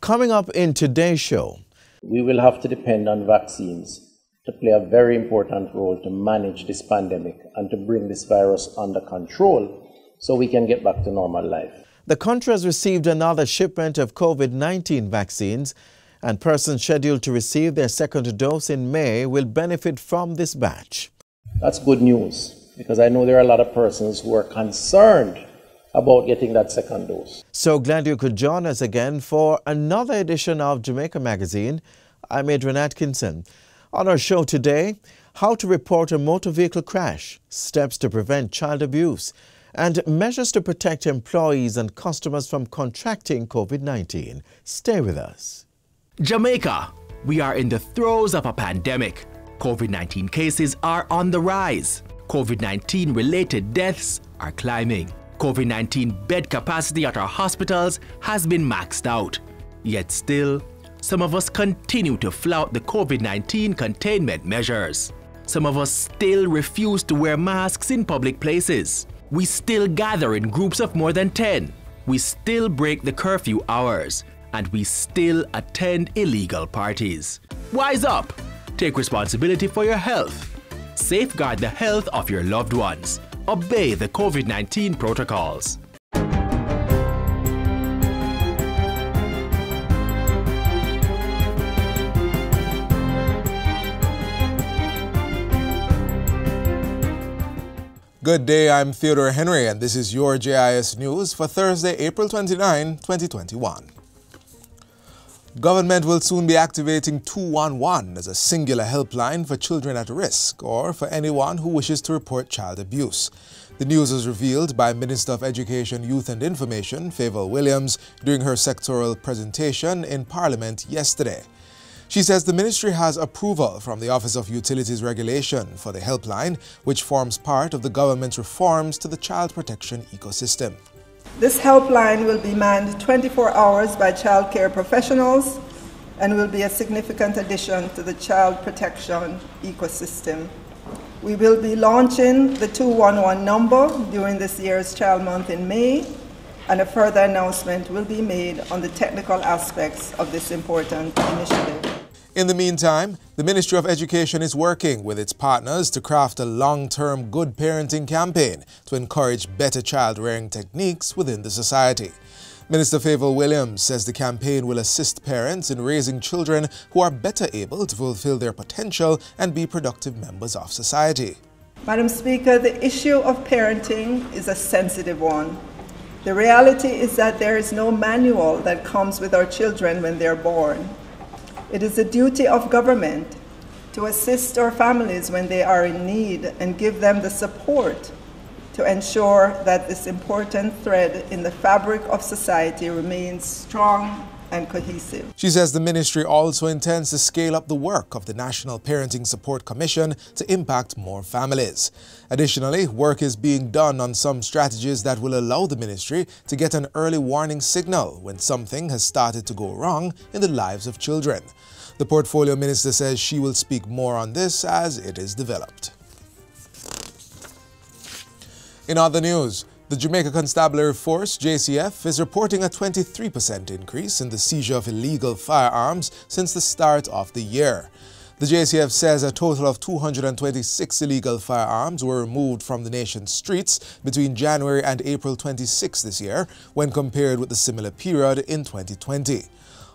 Coming up in today's show, we will have to depend on vaccines to play a very important role to manage this pandemic and to bring this virus under control so we can get back to normal life. the country has received another shipment of COVID-19 vaccines, and persons scheduled to receive their second dose in May will benefit from this batch. That's good news, because I know there are a lot of persons who are concerned about getting that second dose. So glad you could join us again for another edition of Jamaica Magazine. I'm Adrian Atkinson. On our show today, how to report a motor vehicle crash, steps to prevent child abuse, and measures to protect employees and customers from contracting COVID-19. Stay with us. Jamaica, we are in the throes of a pandemic. COVID-19 cases are on the rise. COVID-19 related deaths are climbing. COVID-19 bed capacity at our hospitals has been maxed out. Yet still, some of us continue to flout the COVID-19 containment measures. Some of us still refuse to wear masks in public places. We still gather in groups of more than 10. We still break the curfew hours. And we still attend illegal parties. Wise up! Take responsibility for your health. Safeguard the health of your loved ones. Obey the COVID-19 protocols. Good day, I'm Theodore Henry, and this is your JIS News for Thursday, April 29, 2021. Government will soon be activating 211 as a singular helpline for children at risk or for anyone who wishes to report child abuse. The news was revealed by Minister of Education, Youth and Information, Favour Williams, during her sectoral presentation in Parliament yesterday. She says the ministry has approval from the Office of Utilities Regulation for the helpline, which forms part of the government's reforms to the child protection ecosystem. This helpline will be manned 24 hours by child care professionals and will be a significant addition to the child protection ecosystem. We will be launching the 211 number during this year's Child Month in May, and a further announcement will be made on the technical aspects of this important initiative. In the meantime, the Ministry of Education is working with its partners to craft a long-term good parenting campaign to encourage better child-rearing techniques within the society. Minister Favour Williams says the campaign will assist parents in raising children who are better able to fulfill their potential and be productive members of society. Madam Speaker, the issue of parenting is a sensitive one. The reality is that there is no manual that comes with our children when they're born. It is the duty of government to assist our families when they are in need and give them the support to ensure that this important thread in the fabric of society remains strong and cohesive. She says the ministry also intends to scale up the work of the National Parenting Support Commission to impact more families. Additionally, work is being done on some strategies that will allow the ministry to get an early warning signal when something has started to go wrong in the lives of children. The portfolio minister says she will speak more on this as it is developed. In other news, the Jamaica Constabulary Force, JCF, is reporting a 23% increase in the seizure of illegal firearms since the start of the year. The JCF says a total of 226 illegal firearms were removed from the nation's streets between January and April 26 this year when compared with the similar period in 2020.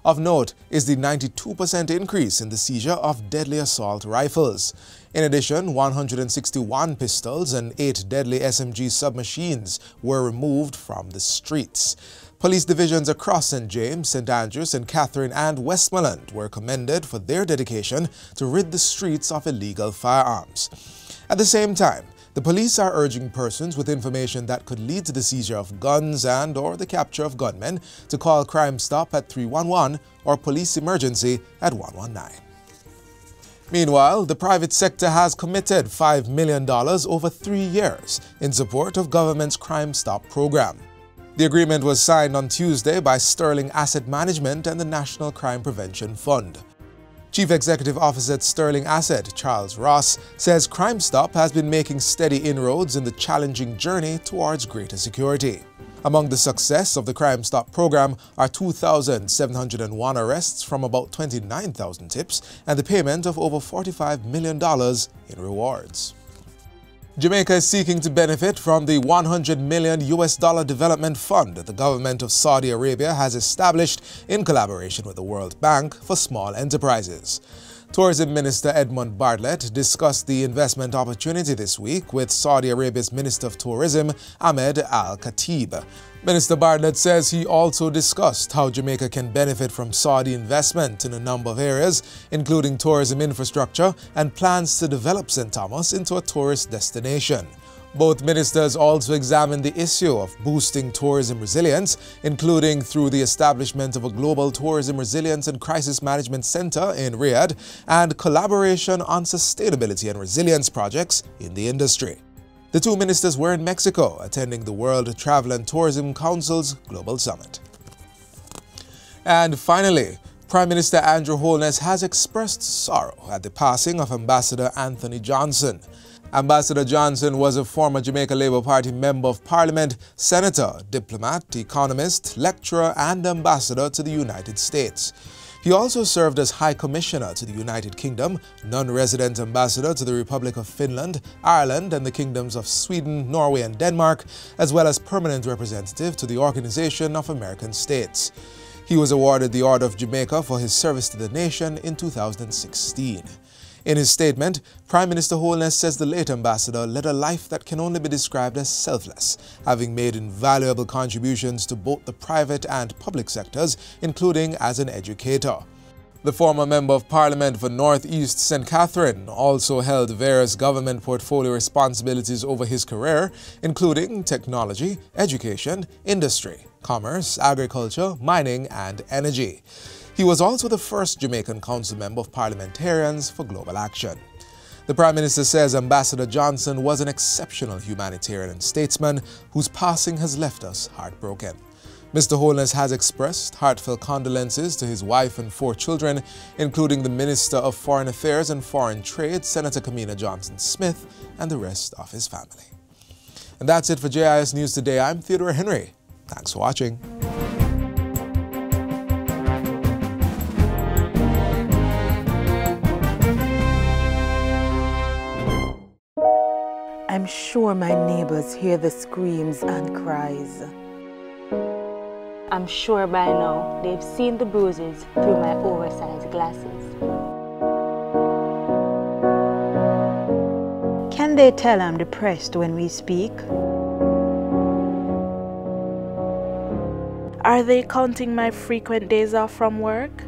Of note is the 92% increase in the seizure of deadly assault rifles. In addition, 161 pistols and 8 deadly SMG submachines were removed from the streets. Police divisions across St. James, St. Andrews, St. Catherine and Westmoreland were commended for their dedication to rid the streets of illegal firearms. At the same time, the police are urging persons with information that could lead to the seizure of guns and/or the capture of gunmen to call Crime Stop at 311 or Police Emergency at 119. Meanwhile, the private sector has committed $5 million over 3 years in support of government's Crime Stop program. The agreement was signed on Tuesday by Sterling Asset Management and the National Crime Prevention Fund. Chief Executive Officer at Sterling Asset, Charles Ross, says Crime Stop has been making steady inroads in the challenging journey towards greater security. Among the success of the Crime Stop program are 2,701 arrests from about 29,000 tips and the payment of over $45 million in rewards. Jamaica is seeking to benefit from the $100 million development fund that the government of Saudi Arabia has established in collaboration with the World Bank for small enterprises. Tourism Minister Edmund Bartlett discussed the investment opportunity this week with Saudi Arabia's Minister of Tourism, Ahmed Al-Khatib. Minister Bartlett says he also discussed how Jamaica can benefit from Saudi investment in a number of areas, including tourism infrastructure and plans to develop St. Thomas into a tourist destination. Both ministers also examined the issue of boosting tourism resilience, including through the establishment of a Global Tourism Resilience and Crisis Management Center in Riyadh and collaboration on sustainability and resilience projects in the industry. The two ministers were in Mexico attending the World Travel and Tourism Council's Global Summit. And finally, Prime Minister Andrew Holness has expressed sorrow at the passing of Ambassador Anthony Johnson. Ambassador Johnson was a former Jamaica Labour Party Member of Parliament, senator, diplomat, economist, lecturer and ambassador to the United States. He also served as High Commissioner to the United Kingdom, non-resident ambassador to the Republic of Finland, Ireland and the kingdoms of Sweden, Norway and Denmark, as well as permanent representative to the Organization of American States. He was awarded the Order of Jamaica for his service to the nation in 2016. In his statement, Prime Minister Holness says the late ambassador led a life that can only be described as selfless, having made invaluable contributions to both the private and public sectors, including as an educator. The former Member of Parliament for North East St. Catherine also held various government portfolio responsibilities over his career, including technology, education, industry, commerce, agriculture, mining and energy. He was also the first Jamaican Council Member of Parliamentarians for Global Action. The Prime Minister says Ambassador Johnson was an exceptional humanitarian and statesman whose passing has left us heartbroken. Mr. Holness has expressed heartfelt condolences to his wife and 4 children, including the Minister of Foreign Affairs and Foreign Trade, Senator Kamina Johnson-Smith, and the rest of his family. And that's it for JIS News Today. I'm Theodore Henry. Thanks for watching. I'm sure my neighbors hear the screams and cries. I'm sure by now they've seen the bruises through my oversized glasses. Can they tell I'm depressed when we speak? Are they counting my frequent days off from work?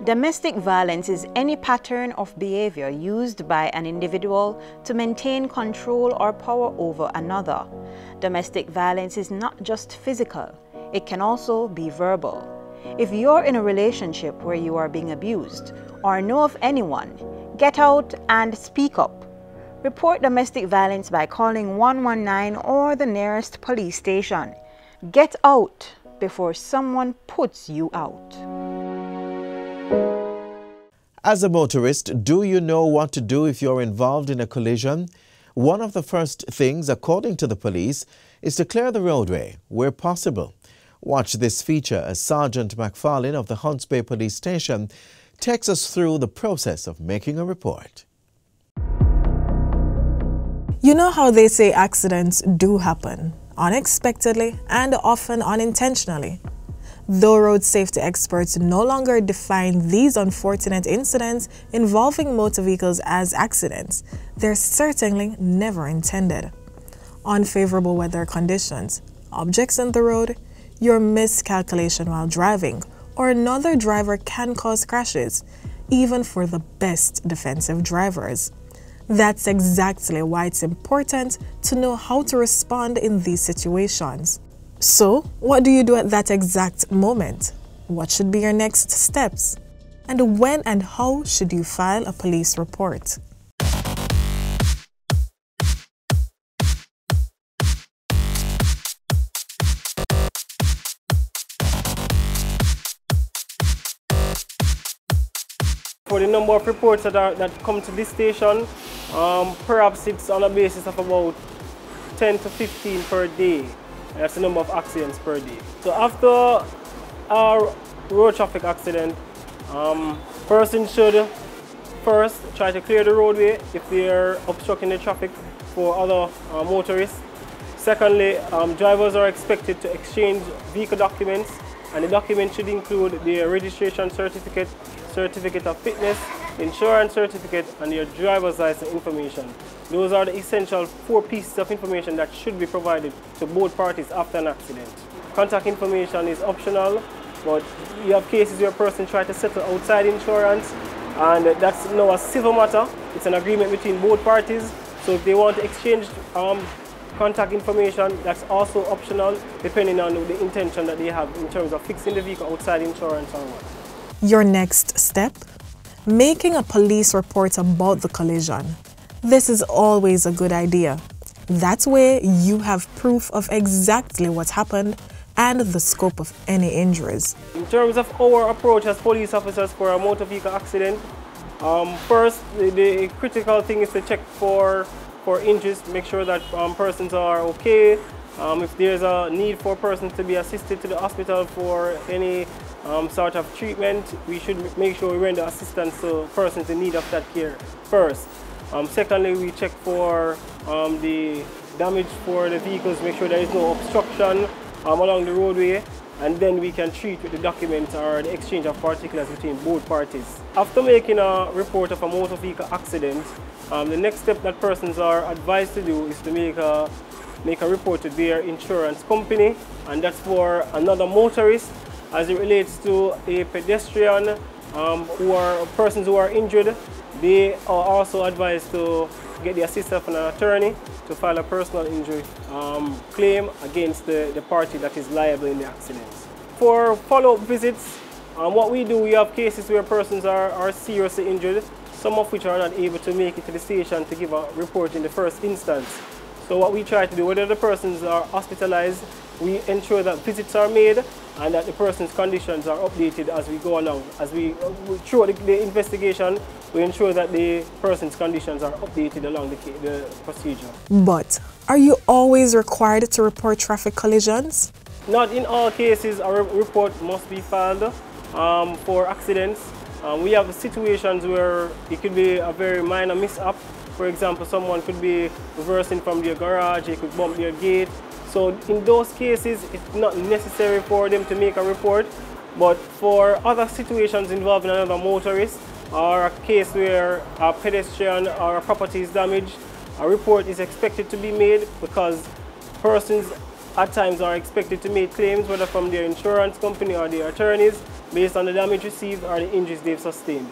Domestic violence is any pattern of behavior used by an individual to maintain control or power over another. Domestic violence is not just physical, it can also be verbal. If you're in a relationship where you are being abused or know of anyone, get out and speak up. Report domestic violence by calling 119 or the nearest police station. Get out before someone puts you out. As a motorist, do you know what to do if you're involved in a collision? One of the first things, according to the police, is to clear the roadway where possible. Watch this feature as Sergeant McFarlane of the Hunts Bay Police Station takes us through the process of making a report. You know how they say accidents do happen, unexpectedly and often unintentionally. Though road safety experts no longer define these unfortunate incidents involving motor vehicles as accidents, they're certainly never intended. Unfavorable weather conditions, objects on the road, your miscalculation while driving, or another driver can cause crashes, even for the best defensive drivers. That's exactly why it's important to know how to respond in these situations. So, what do you do at that exact moment? What should be your next steps? And when and how should you file a police report? for the number of reports that come to this station, perhaps it's on a basis of about 10 to 15 per day. That's the number of accidents per day. So after a road traffic accident, person should first try to clear the roadway if they are obstructing the traffic for other motorists. Secondly, drivers are expected to exchange vehicle documents, and the documents should include their registration certificate, certificate of fitness, insurance certificate, and your driver's license information. Those are the essential 4 pieces of information that should be provided to both parties after an accident. Contact information is optional, but you have cases where a person tries to settle outside insurance, and that's now a civil matter. It's an agreement between both parties. So if they want to exchange contact information, that's also optional, depending on the intention that they have in terms of fixing the vehicle outside insurance or what. Your next step? Making a police report about the collision. This is always a good idea. That way you have proof of exactly what happened and the scope of any injuries. In terms of our approach as police officers for a motor vehicle accident, first, the critical thing is to check for injuries, make sure that persons are okay. If there's a need for persons to be assisted to the hospital for any sort of treatment, we should make sure we render assistance to persons in need of that care first. Secondly, we check for the damage for the vehicles, make sure there is no obstruction along the roadway, and then we can treat with the document or the exchange of particulars between both parties. After making a report of a motor vehicle accident, the next step that persons are advised to do is to make a report to their insurance company, and that's for another motorist. As it relates to a pedestrian or persons who are injured, they are also advised to get the assistance of an attorney to file a personal injury claim against the party that is liable in the accident. For follow-up visits, what we do, we have cases where persons are seriously injured, some of which are not able to make it to the station to give a report in the first instance. So what we try to do, whether the persons are hospitalized, we ensure that visits are made and that the person's conditions are updated as we go along. As we through the investigation, we ensure that the person's conditions are updated along the procedure. But are you always required to report traffic collisions? Not in all cases a report must be filed for accidents. We have situations where it could be a very minor mishap. For example, someone could be reversing from their garage, they could bump their gate. So in those cases, it's not necessary for them to make a report. But for other situations involving another motorist, or a case where a pedestrian or a property is damaged, a report is expected to be made, because persons at times are expected to make claims, whether from their insurance company or their attorneys, based on the damage received or the injuries they've sustained.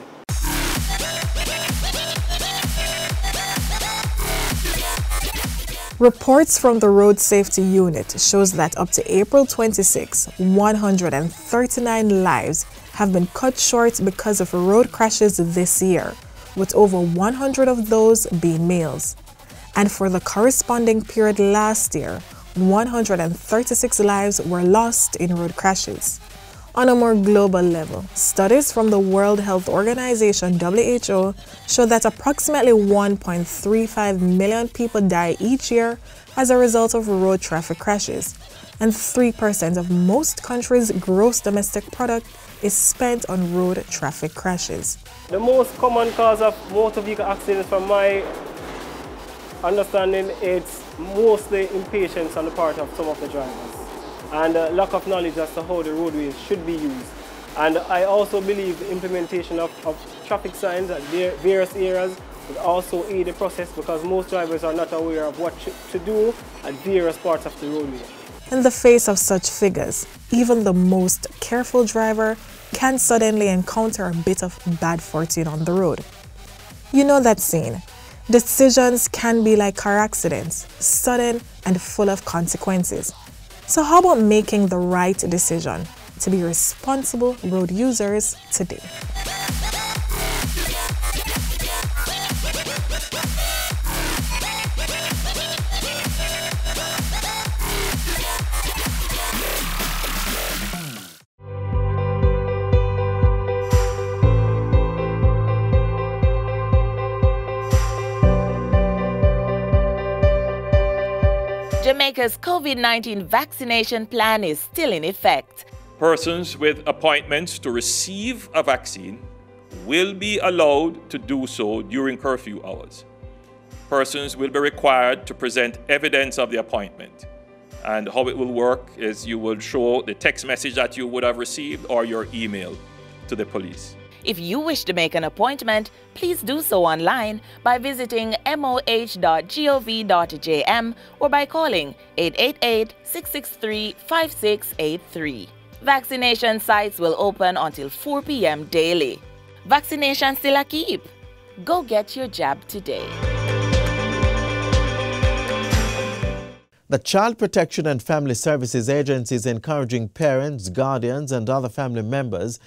Reports from the Road Safety Unit shows that up to April 26, 139 lives have been cut short because of road crashes this year, with over 100 of those being males. And for the corresponding period last year, 136 lives were lost in road crashes. On a more global level, studies from the World Health Organization (WHO) show that approximately 1.35 million people die each year as a result of road traffic crashes, and 3% of most countries' gross domestic product is spent on road traffic crashes. The most common cause of motor vehicle accidents, from my understanding, it's mostly impatience on the part of some of the drivers, and lack of knowledge as to how the roadways should be used. And I also believe the implementation of traffic signs at various areas would also aid the process, because most drivers are not aware of what to do at various parts of the roadway. In the face of such figures, even the most careful driver can suddenly encounter a bit of bad fortune on the road. You know that saying, decisions can be like car accidents, sudden and full of consequences. So how about making the right decision to be responsible road users today? Jamaica's COVID-19 vaccination plan is still in effect. Persons with appointments to receive a vaccine will be allowed to do so during curfew hours. Persons will be required to present evidence of the appointment. And how it will work is you will show the text message that you would have received or your email to the police. If you wish to make an appointment, please do so online by visiting moh.gov.jm or by calling 888-663-5683. Vaccination sites will open until 4 p.m. daily. Vaccination still a keep. Go get your jab today. The Child Protection and Family Services Agency is encouraging parents, guardians, and other family members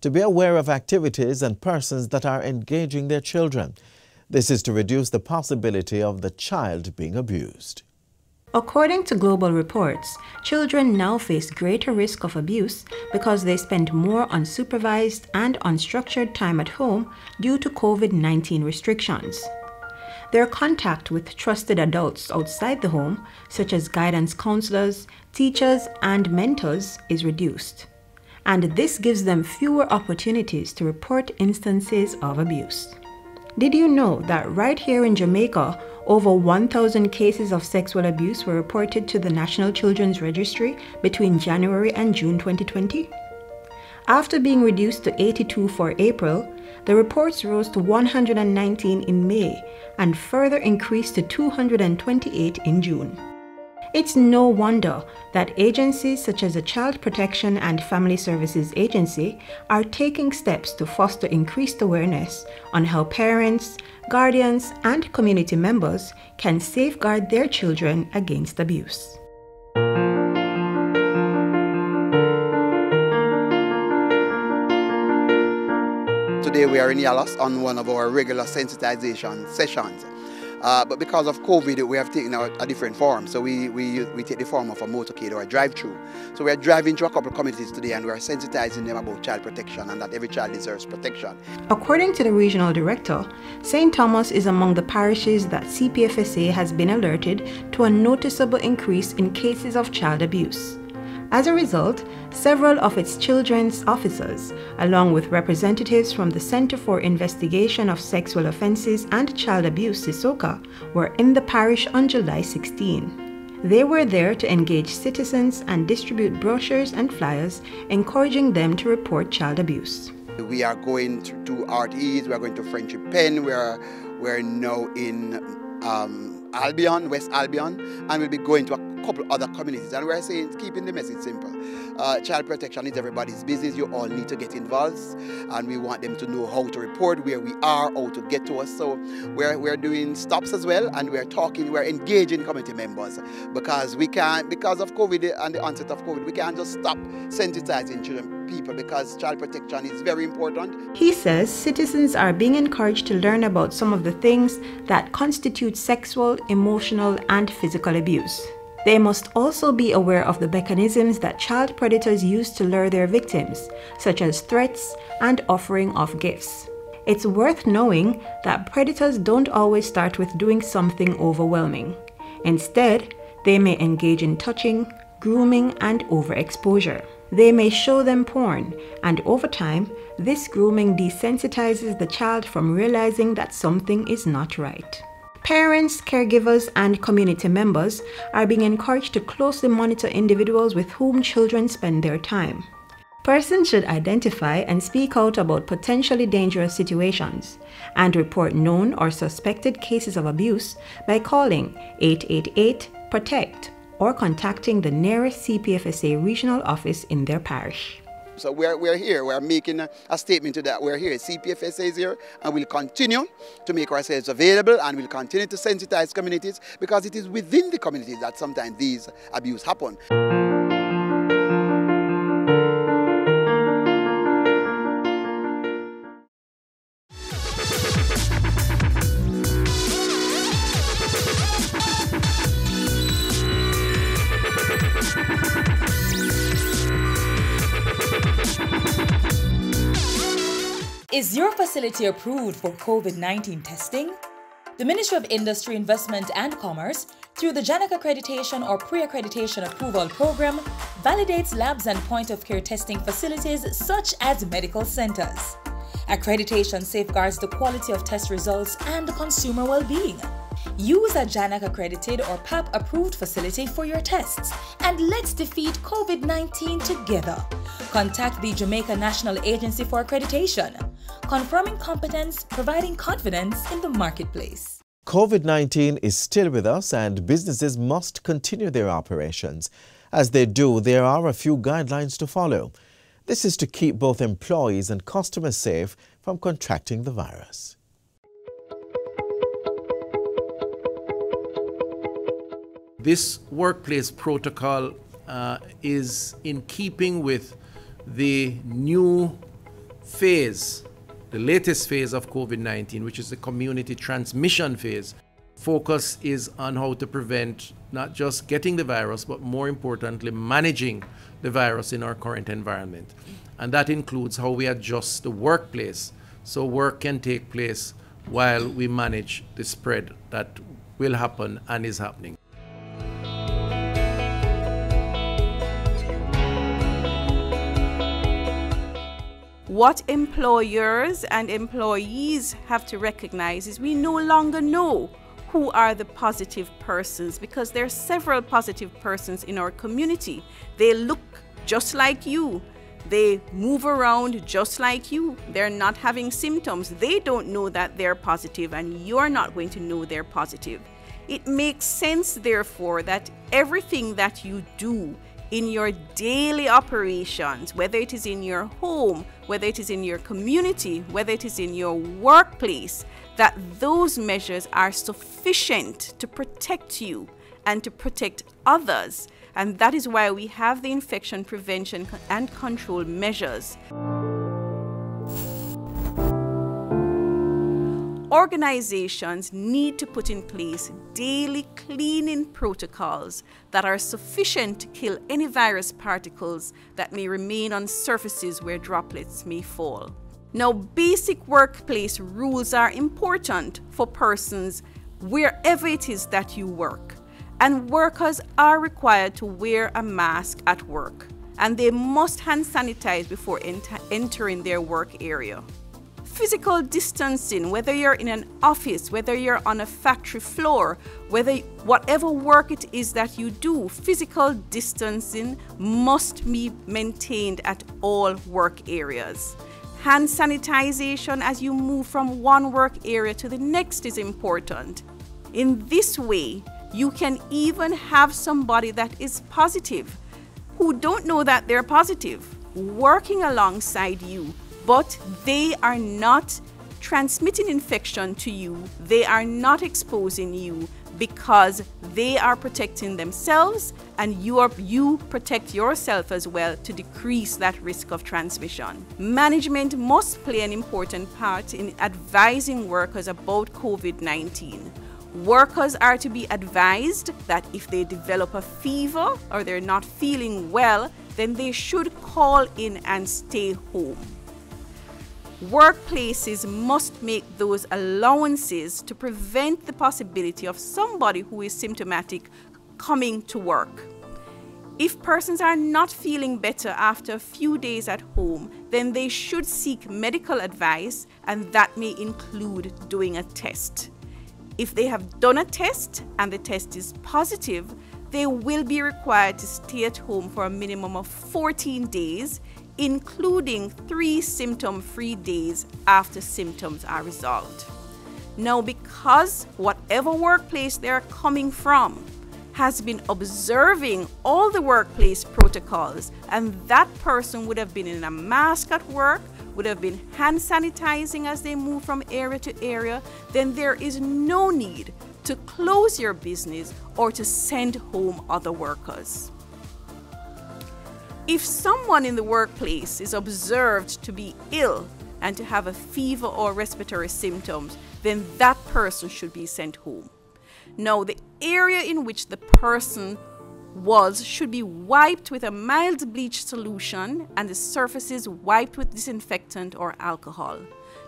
to be aware of activities and persons that are engaging their children. This is to reduce the possibility of the child being abused. According to global reports, children now face greater risk of abuse because they spend more unsupervised and unstructured time at home due to COVID-19 restrictions. Their contact with trusted adults outside the home, such as guidance counselors, teachers, and mentors, is reduced. And this gives them fewer opportunities to report instances of abuse. Did you know that right here in Jamaica, over 1,000 cases of sexual abuse were reported to the National Children's Registry between January and June 2020? After being reduced to 82 for April, the reports rose to 119 in May and further increased to 228 in June. It's no wonder that agencies such as the Child Protection and Family Services Agency are taking steps to foster increased awareness on how parents, guardians, and community members can safeguard their children against abuse. Today we are in Yalos on one of our regular sensitization sessions. But because of COVID, we have taken a different form. So we take the form of a motorcade or a drive-through. So we are driving to a couple of communities today and we are sensitizing them about child protection and that every child deserves protection. According to the regional director, St. Thomas is among the parishes that CPFSA has been alerted to a noticeable increase in cases of child abuse. As a result, several of its children's officers, along with representatives from the Center for Investigation of Sexual Offences and Child Abuse, CISOCA, were in the parish on July 16. They were there to engage citizens and distribute brochures and flyers, encouraging them to report child abuse. We are going to RTEs, we are going to Friendship Pen, we're now in Albion, West Albion, and we'll be going to a couple other communities, and we're saying, keeping the message simple. Child protection is everybody's business. You all need to get involved, and we want them to know how to report, where we are, how to get to us. So we're doing stops as well, and we're engaging community members because we can't, because of COVID and the onset of COVID, we can't just stop sensitizing people because child protection is very important. He says citizens are being encouraged to learn about some of the things that constitute sexual, emotional, and physical abuse. They must also be aware of the mechanisms that child predators use to lure their victims, such as threats and offering of gifts. It's worth knowing that predators don't always start with doing something overwhelming. Instead, they may engage in touching, grooming, and overexposure. They may show them porn, and over time, this grooming desensitizes the child from realizing that something is not right. Parents, caregivers, and community members are being encouraged to closely monitor individuals with whom children spend their time. Persons should identify and speak out about potentially dangerous situations and report known or suspected cases of abuse by calling 888-PROTECT or contacting the nearest CPFSA regional office in their parish. So we're here, we're making a statement to that. We're here, CPFSA is here, and we'll continue to make ourselves available, and we'll continue to sensitize communities because it is within the communities that sometimes these abuse happen. Is your facility approved for COVID-19 testing? The Ministry of Industry, Investment and Commerce through the JANAC accreditation or pre-accreditation approval program, validates labs and point-of-care testing facilities such as medical centers. Accreditation safeguards the quality of test results and consumer well-being. Use a JANAC accredited or PAP approved facility for your tests, and let's defeat COVID-19 together. Contact the Jamaica National Agency for Accreditation, confirming competence, providing confidence in the marketplace. COVID-19 is still with us and businesses must continue their operations. As they do, there are a few guidelines to follow. This is to keep both employees and customers safe from contracting the virus. This workplace protocol is in keeping with the new phase, the latest phase of COVID-19, which is the community transmission phase. Focus is on how to prevent not just getting the virus, but more importantly, managing the virus in our current environment. And that includes how we adjust the workplace so work can take place while we manage the spread that will happen and is happening. What employers and employees have to recognize is we no longer know who are the positive persons, because there are several positive persons in our community. They look just like you. They move around just like you. They're not having symptoms. They don't know that they're positive, and you're not going to know they're positive. It makes sense, therefore, that everything that you do in your daily operations, whether it is in your home, whether it is in your community, whether it is in your workplace, that those measures are sufficient to protect you and to protect others. And that is why we have the infection prevention and control measures. Organizations need to put in place daily cleaning protocols that are sufficient to kill any virus particles that may remain on surfaces where droplets may fall. Now, basic workplace rules are important for persons wherever it is that you work. And workers are required to wear a mask at work. And they must hand sanitize before entering their work area. Physical distancing, whether you're in an office, whether you're on a factory floor, whatever work it is that you do, physical distancing must be maintained at all work areas. Hand sanitization as you move from one work area to the next is important. In this way, you can even have somebody that is positive, who don't know that they're positive, working alongside you, but they are not transmitting infection to you. They are not exposing you because they are protecting themselves, and you protect yourself as well to decrease that risk of transmission. Management must play an important part in advising workers about COVID-19. Workers are to be advised that if they develop a fever or they're not feeling well, then they should call in and stay home. Workplaces must make those allowances to prevent the possibility of somebody who is symptomatic coming to work. If persons are not feeling better after a few days at home, then they should seek medical advice, and that may include doing a test. If they have done a test and the test is positive, they will be required to stay at home for a minimum of 14 days, including 3 symptom-free days after symptoms are resolved. Now, because whatever workplace they're coming from has been observing all the workplace protocols, and that person would have been in a mask at work, would have been hand sanitizing as they move from area to area, then there is no need to close your business or to send home other workers. If someone in the workplace is observed to be ill and to have a fever or respiratory symptoms, then that person should be sent home. Now, the area in which the person walls should be wiped with a mild bleach solution and the surfaces wiped with disinfectant or alcohol.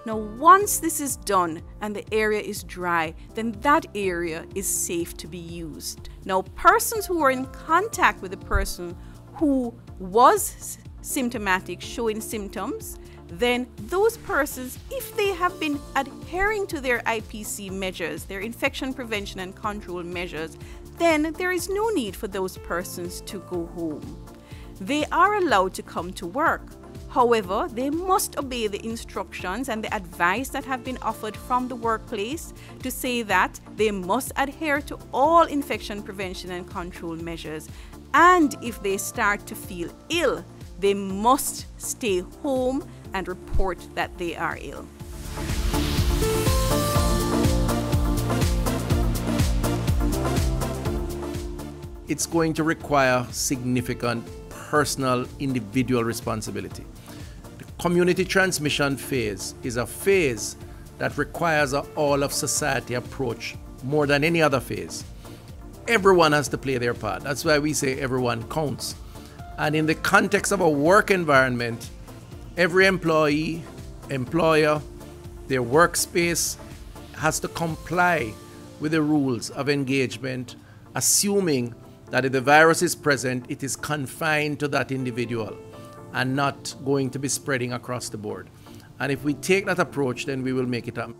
Now, once this is done and the area is dry, then that area is safe to be used. Now, persons who are in contact with a person who was symptomatic, showing symptoms, then those persons, if they have been adhering to their IPC measures, their infection prevention and control measures, then there is no need for those persons to go home. They are allowed to come to work. However, they must obey the instructions and the advice that have been offered from the workplace to say that they must adhere to all infection prevention and control measures. And if they start to feel ill, they must stay home and report that they are ill. It's going to require significant personal, individual responsibility. The community transmission phase is a phase that requires an all-of-society approach more than any other phase. Everyone has to play their part. That's why we say everyone counts. And in the context of a work environment, every employee, employer, their workspace has to comply with the rules of engagement, assuming that if the virus is present, it is confined to that individual and not going to be spreading across the board. And if we take that approach, then we will make it happen.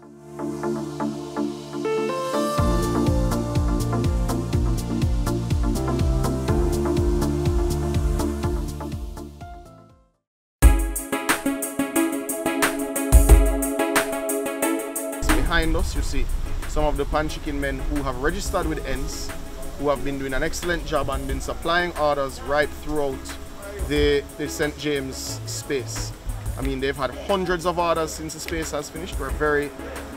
Behind us, you see some of the pan chicken men who have registered with ENS, who have been doing an excellent job and been supplying orders right throughout the St. James space. I mean, they've had hundreds of orders since the space has finished. We're very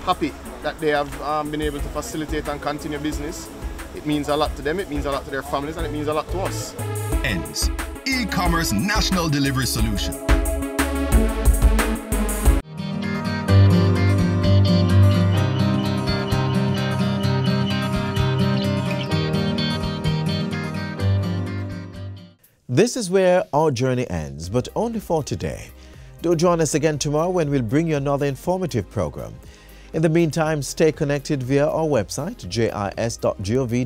happy that they have been able to facilitate and continue business. It means a lot to them, it means a lot to their families, and it means a lot to us. ENS, e-commerce national delivery solution. This is where our journey ends, but only for today. Do join us again tomorrow when we'll bring you another informative program. In the meantime, stay connected via our website, jis.gov.jm.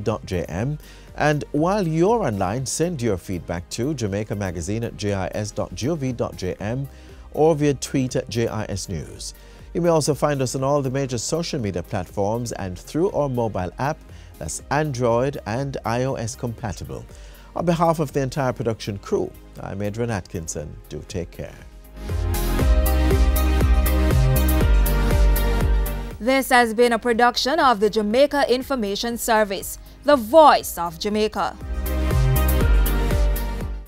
And while you're online, send your feedback to Jamaica Magazine at jis.gov.jm or via tweet at JIS News. You may also find us on all the major social media platforms and through our mobile app that's Android and iOS compatible. On behalf of the entire production crew, I'm Adrian Atkinson. Do take care. This has been a production of the Jamaica Information Service, the voice of Jamaica.